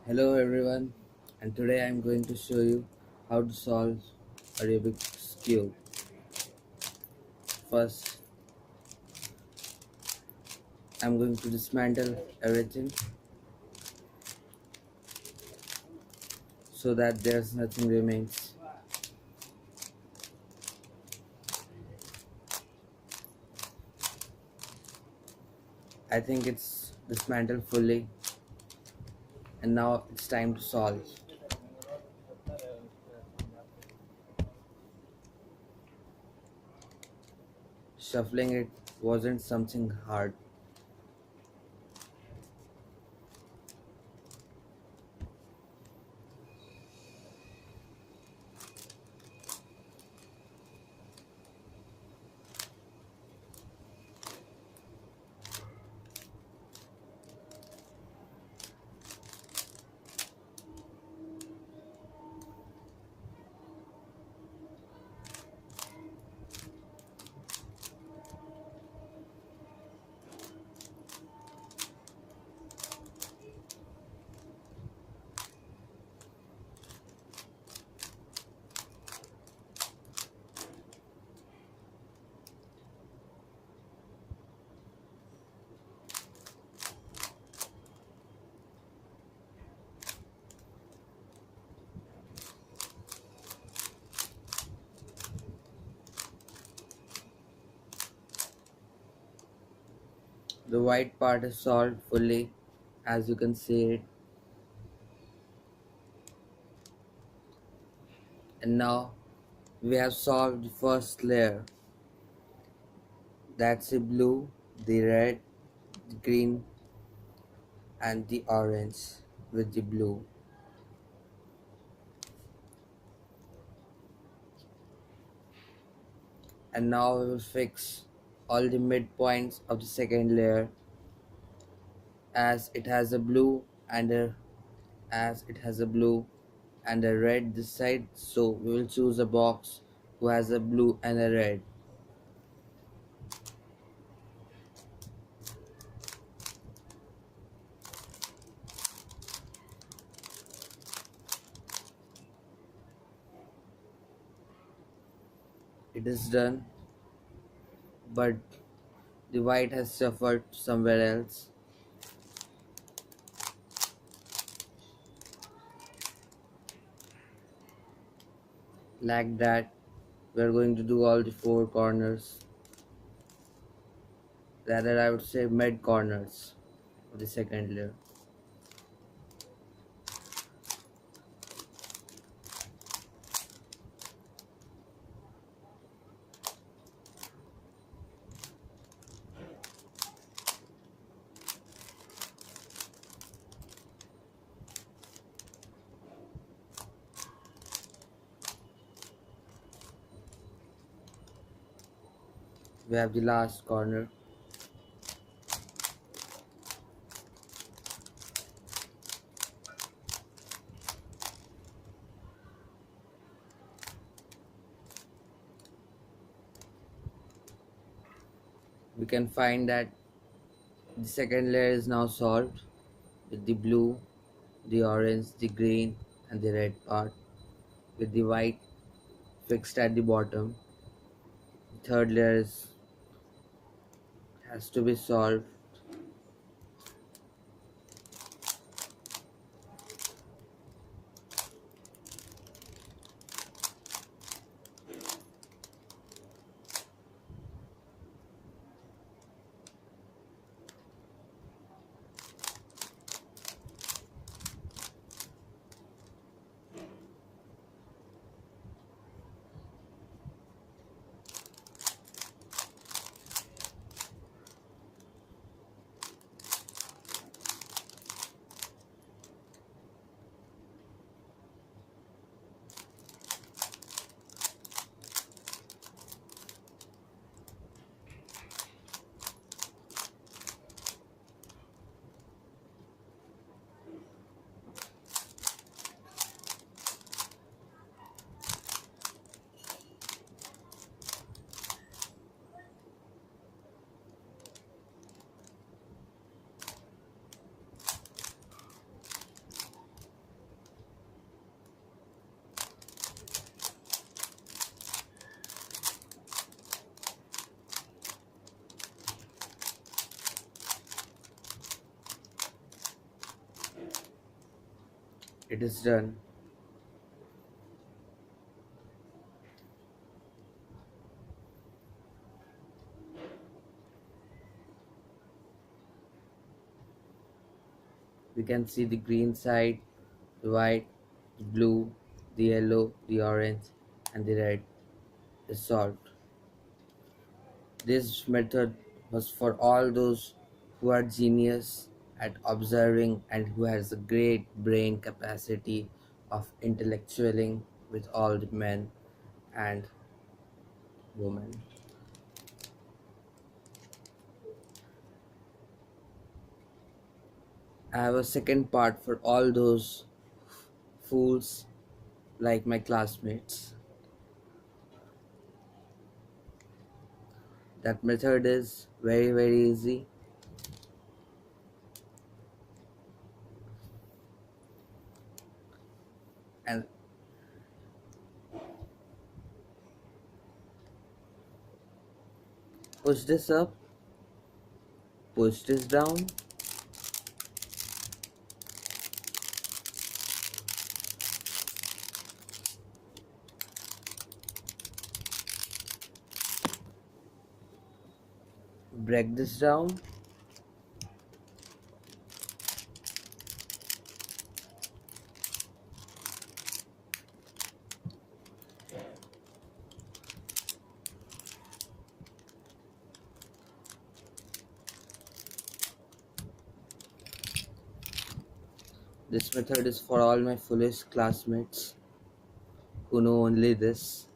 Hello everyone, and today I'm going to show you how to solve a Rubik's cube. First, I'm going to dismantle everything so that there's nothing remains. I think it's dismantled fully, and now it's time to solve. Shuffling it wasn't something hard. The white part is solved fully, as you can see it, and now we have solved the first layer. That's the blue, the red, the green, and the orange with the blue. And now we will fix all the midpoints of the second layer as it has a blue and a red this side, so we will choose a box who has a blue and a red. It is done, but the white has suffered somewhere else. Like that, we are going to do all the four corners, rather I would say mid corners of the second layer. We have the last corner. We can find that the second layer is now solved with the blue, the orange, the green, and the red part, with the white fixed at the bottom. The third layer has to be solved. It is done. We can see the green side, the white, the blue, the yellow, the orange, and the red is solved. This method was for all those who are genius at observing and who has a great brain capacity of intellectualing with all the men and women. I have a second part for all those fools like my classmates. That method is very easy, and push this up, push this down, break this down, this method is for all my foolish classmates who know only this.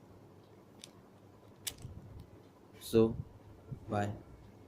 So, bye.